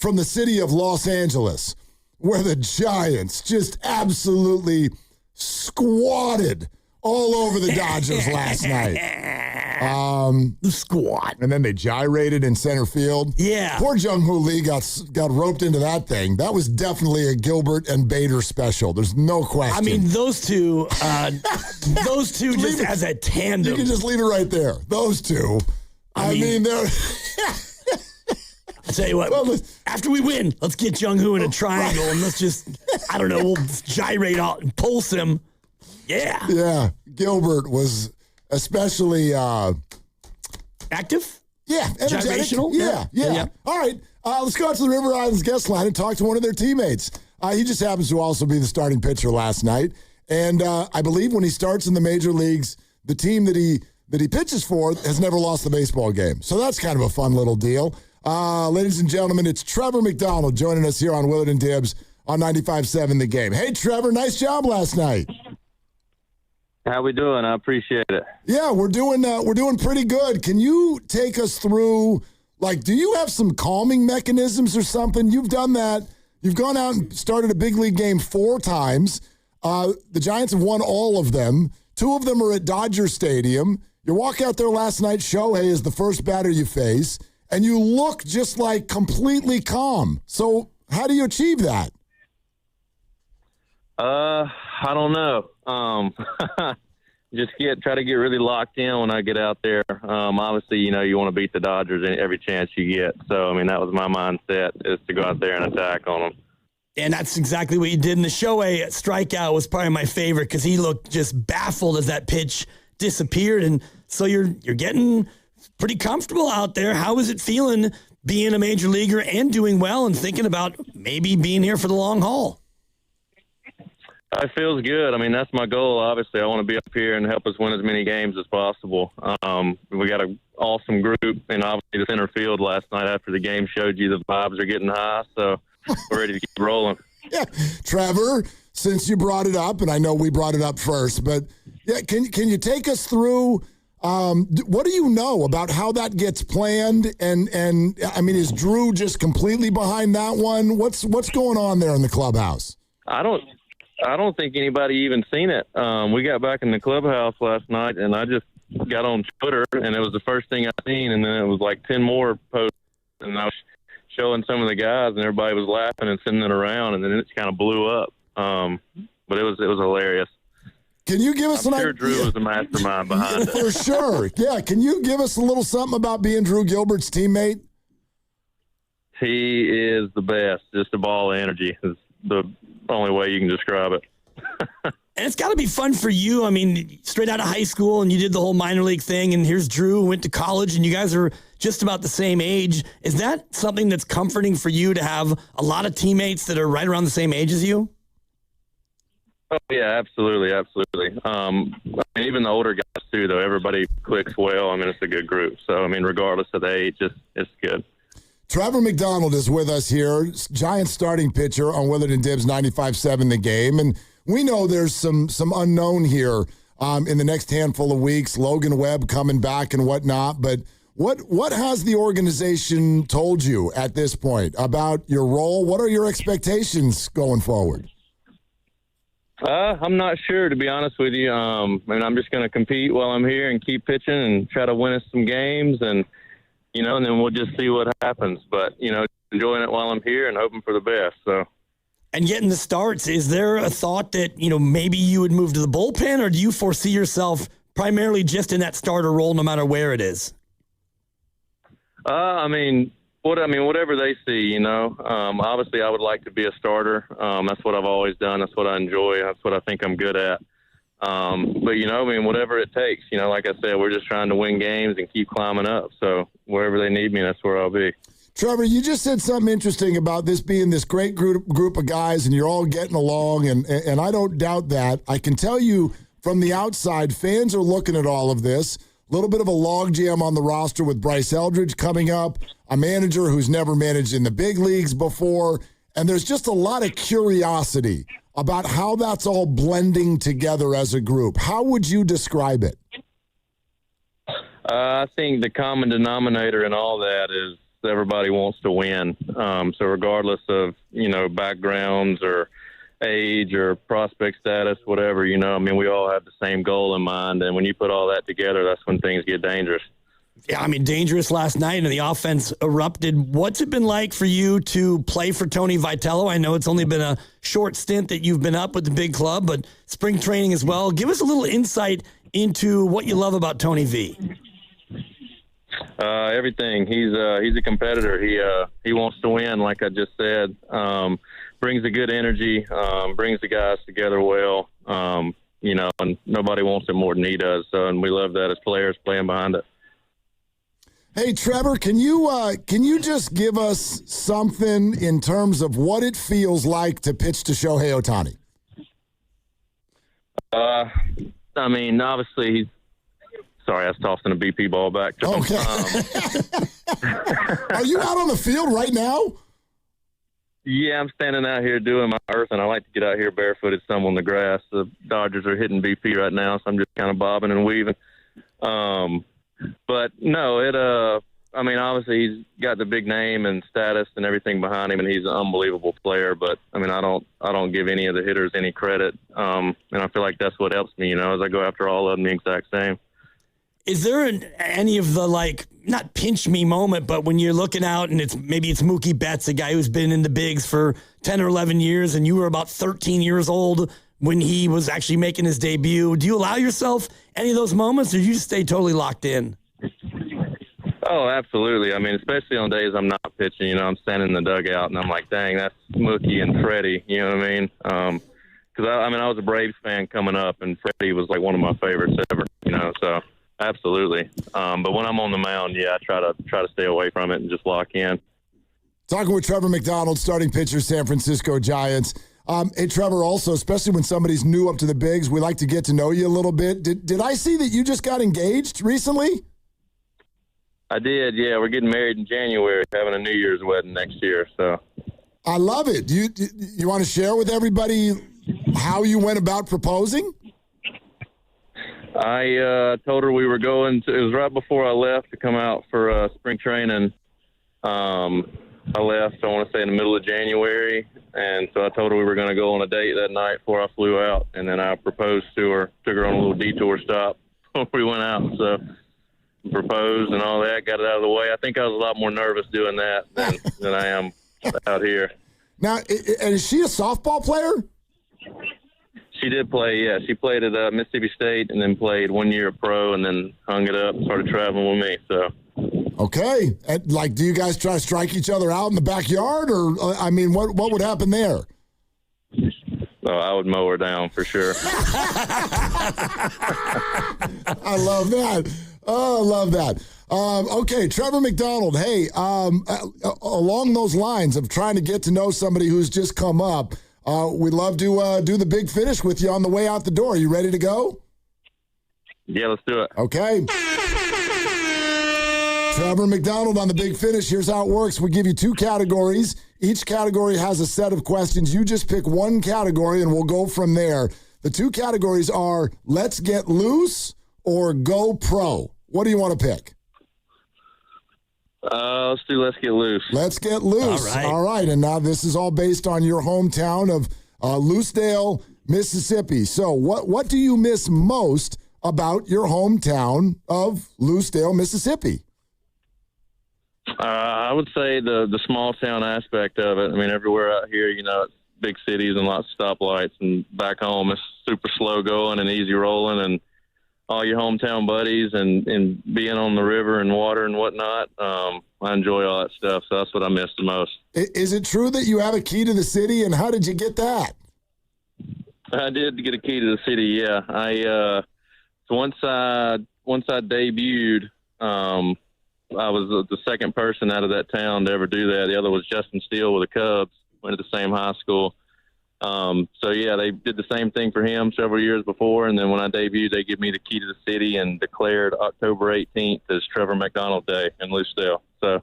from the city of Los Angeles, where the Giants just absolutely squatted all over the Dodgers last night. The squat. And then they gyrated in center field. Yeah. Poor Jung-Hoo Lee got roped into that thing. That was definitely a Gilbert and Bader special. There's no question. I mean, those two just as a tandem. You can just leave it right there. Those two. I mean they're... I'll tell you what, after we win, let's get Jung-Hoo in a triangle and let's just, I don't know, we'll gyrate out and pulse him. Yeah. Yeah. Gilbert was especially... active? Yeah. Energetic. Gyrational? Yeah. All right. Let's go out to the River Islands guest line and talk to one of their teammates. He just happens to also be the starting pitcher last night. And I believe when he starts in the major leagues, the team that he pitches for has never lost a baseball game. So that's kind of a fun little deal. Ladies and gentlemen, it's Trevor Mcdonald joining us here on Willard and Dibs on 95.7 The Game. Hey, Trevor, nice job last night. How we doing? I appreciate it. Yeah, we're doing pretty good. Can you take us through, do you have some calming mechanisms or something? You've done that. You've gone out and started a big league game 4 times. The Giants have won all of them. 2 of them are at Dodger Stadium. You walk out there last night, Shohei is the first batter you face, and you look just completely calm. So how do you achieve that? I don't know. Try to get really locked in when I get out there. Obviously, you want to beat the Dodgers every chance you get. So, that was my mindset, is to go out there and attack on them. And that's exactly what you did. And the Shohei strikeout was probably my favorite because he looked just baffled as that pitch disappeared. And so you're getting pretty comfortable out there. How is it feeling being a major leaguer and doing well and thinking about maybe being here for the long haul? It feels good. That's my goal. Obviously, I want to be up here and help us win as many games as possible. We got an awesome group, and obviously the center field last night after the game showed you the vibes are getting high, so we're ready to keep rolling. Yeah, Trevor, since you brought it up, and I know we brought it up first, but yeah, can you take us through what do you know about how that gets planned? And is Drew just completely behind that one? What's going on there in the clubhouse? I don't think anybody even seen it. We got back in the clubhouse last night, and I just got on Twitter, and it was the first thing I seen, and then it was 10 more posts, and I was showing some of the guys, and everybody was laughing and sending it around, and then it kind of blew up. But it was hilarious. Can you give us I'm an sure idea? Drew was the mastermind behind it. For sure. Yeah. Can you give us a little something about being Drew Gilbert's teammate? He is the best. Just a ball of energy is the only way you can describe it. And it's got to be fun for you. Straight out of high school, and you did the whole minor league thing, and here's Drew, who went to college, and you guys are just about the same age. Is that something that's comforting for you to have a lot of teammates that are right around the same age as you? Oh, yeah, absolutely. Even the older guys, too, though, everybody clicks well. It's a good group. So, regardless of the age, it's good. Trevor Mcdonald is with us here, Giants starting pitcher on Willard and Dibs 95.7 The Game. And we know there's some unknown here in the next handful of weeks, Logan Webb coming back and whatnot. But what has the organization told you at this point about your role? What are your expectations going forward? I'm not sure, to be honest with you. I'm just going to compete while I'm here and keep pitching and try to win us some games, and and then we'll just see what happens. But enjoying it while I'm here and hoping for the best. So. And getting the starts, is there a thought that maybe you would move to the bullpen, or do you foresee yourself primarily just in that starter role, no matter where it is? Whatever they see, obviously I would like to be a starter. That's what I've always done. That's what I enjoy. That's what I think I'm good at. But whatever it takes, like I said, we're just trying to win games and keep climbing up. So wherever they need me, that's where I'll be. Trevor, you just said something interesting about this being this great group of guys and you're all getting along. And I don't doubt that. I can tell you from the outside, fans are looking at all of this. A little bit of a logjam on the roster with Bryce Eldridge coming up, a manager who's never managed in the big leagues before. And there's just a lot of curiosity about how that's all blending together as a group. How would you describe it? I think the common denominator in all that is everybody wants to win. So regardless of, backgrounds or age or prospect status, whatever, we all have the same goal in mind. And when you put all that together, that's when things get dangerous. Yeah, dangerous last night, and the offense erupted. What's it been like for you to play for Tony Vitello? I know it's only been a short stint that you've been up with the big club, but spring training as well. Give us a little insight into what you love about Tony V. Everything. He's a competitor. He wants to win, like I just said. Brings a good energy, brings the guys together well, and nobody wants it more than he does. So, and we love that as players playing behind it. Hey, Trevor, can you just give us something in terms of what it feels like to pitch to Shohei Ohtani? Obviously, sorry, I was tossing a BP ball back to him. Okay. Are you out on the field right now? Yeah, I'm standing out here doing my earth, and I like to get out here barefooted some on the grass. The Dodgers are hitting BP right now, so I'm just kind of bobbing and weaving. But no, obviously he's got the big name and status and everything behind him, and he's an unbelievable player. But I don't give any of the hitters any credit, and I feel like that's what helps me, as I go after all of them the exact same. Is there any of the, not pinch me moment, but when you're looking out and it's Mookie Betts, a guy who's been in the bigs for 10 or 11 years, and you were about 13 years old when he was actually making his debut. Do you allow yourself any of those moments, or do you just stay totally locked in? Oh, absolutely. Especially on days I'm not pitching, I'm standing in the dugout and I'm like, dang, that's Mookie and Freddie, you know what I mean? Because, I was a Braves fan coming up, and Freddie was one of my favorites ever, so absolutely. But when I'm on the mound, I try to stay away from it and just lock in. Talking with Trevor Mcdonald, starting pitcher, San Francisco Giants. Hey, Trevor, also, especially when somebody's new up to the bigs, we like to get to know you a little bit. Did I see that you just got engaged recently? I did, yeah. We're getting married in January, having a New Year's wedding next year. So I love it. Do you want to share with everybody how you went about proposing? I told her we were going to, it was right before I left to come out for spring training. I left, I want to say, in the middle of January, and so I told her we were going to go on a date that night before I flew out, and then I proposed to her, took her on a little detour stop before we went out, so proposed and all that, got it out of the way. I think I was a lot more nervous doing that than I am out here. Now, is she a softball player? She did play, yeah. She played at Mississippi State and then played 1 year at pro and then hung it up and started traveling with me, so. Okay. Do you guys try to strike each other out in the backyard, or what would happen there? Oh, I would mow her down for sure. I love that. Oh, I love that. Okay, Trevor Mcdonald. Hey, along those lines of trying to get to know somebody who's just come up, we'd love to do the big finish with you on the way out the door. You ready to go? Yeah, let's do it. Okay. Trevor Mcdonald on the big finish. Here's how it works. We give you two categories. Each category has a set of questions. You just pick one category, and we'll go from there. The two categories are Let's Get Loose or Go Pro. What do you want to pick? Let's do Let's Get Loose. Let's Get Loose. All right. And now this is all based on your hometown of Lucedale, Mississippi. So what do you miss most about your hometown of Lucedale, Mississippi? I would say the small town aspect of it. I mean, everywhere out here, it's big cities and lots of stoplights, and back home it's super slow going and easy rolling, and all your hometown buddies and being on the river and water and whatnot. I enjoy all that stuff, so that's what I miss the most. Is it true that you have a key to the city, and how did you get that? I did get a key to the city, yeah. So once I debuted, I was the second person out of that town to ever do that. The other was Justin Steele with the Cubs, went to the same high school. So, yeah, they did the same thing for him several years before, and then when I debuted, they gave me the key to the city and declared October 18th as Trevor Mcdonald Day in Lucedale. So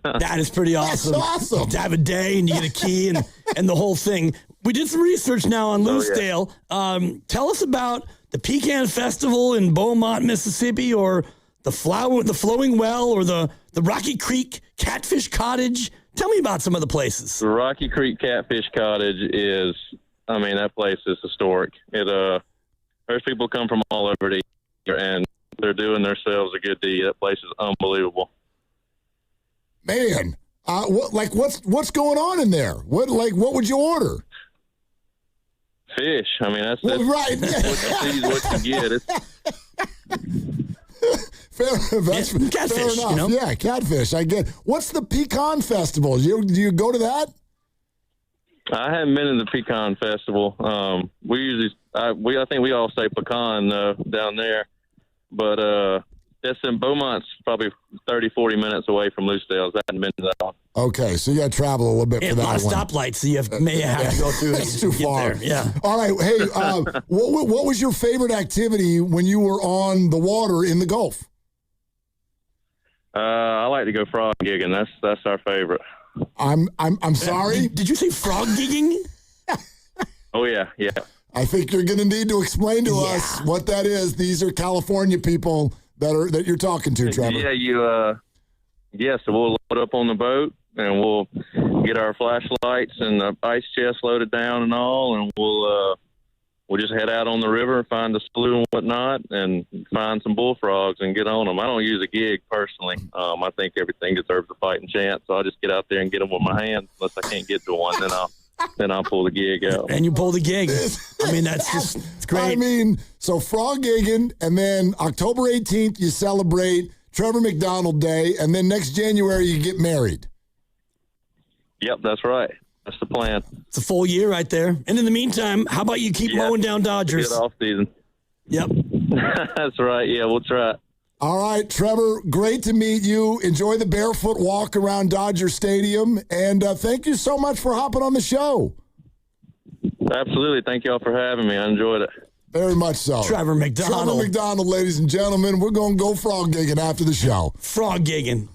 that is pretty awesome. That's awesome. To have a day and you get a key and the whole thing. We did some research now on Lucedale. Yeah. Tell us about the Pecan Festival in Beaumont, Mississippi, or the Flowing Well, or the Rocky Creek Catfish Cottage. Tell me about some of the places. The Rocky Creek Catfish Cottage is, I mean, that place is historic. There's people come from all over to eat here, and they're doing themselves a good deed. That place is unbelievable. Man, what's going on in there? What would you order? Fish. I mean, that's right. What you see is what you get. Fair enough. You know? Yeah, catfish. I get. What's the Pecan Festival? Do you go to that? I haven't been to the Pecan Festival. I think we all say pecan down there, but that's in Beaumont's probably 30, 40 minutes away from Lucedale. I haven't been to that one. Okay, so you got to travel a little bit for that one. A lot of stoplights, so you may have to go through it. That's too far. There. Yeah. All right. Hey, what was your favorite activity when you were on the water in the Gulf? I like to go frog gigging. That's our favorite. I'm sorry. Did you say frog gigging? Oh yeah. I think you're going to need to explain to us what that is. These are California people that you're talking to, Trevor. Yeah, so we'll load up on the boat and we'll get our flashlights and the ice chest loaded down and all, and we'll just head out on the river and find a slough and whatnot and find some bullfrogs and get on them. I don't use a gig personally. I think everything deserves a fighting chance, so I'll just get out there and get them with my hands. Unless I can't get to one, then I'll pull the gig out. And you pull the gig. I mean, it's great. I mean, so frog gigging, and then October 18th you celebrate Trevor Mcdonald Day, and then next January you get married. Yep, that's right. That's the plan. It's a full year right there. And in the meantime, how about you keep mowing down Dodgers? Good off season. Yep. That's right. Yeah, we'll try. All right, Trevor, great to meet you. Enjoy the barefoot walk around Dodger Stadium, and thank you so much for hopping on the show. Absolutely. Thank y'all for having me. I enjoyed it. Very much so. Trevor Mcdonald. Trevor Mcdonald, ladies and gentlemen. We're going to go frog gigging after the show. Frog gigging.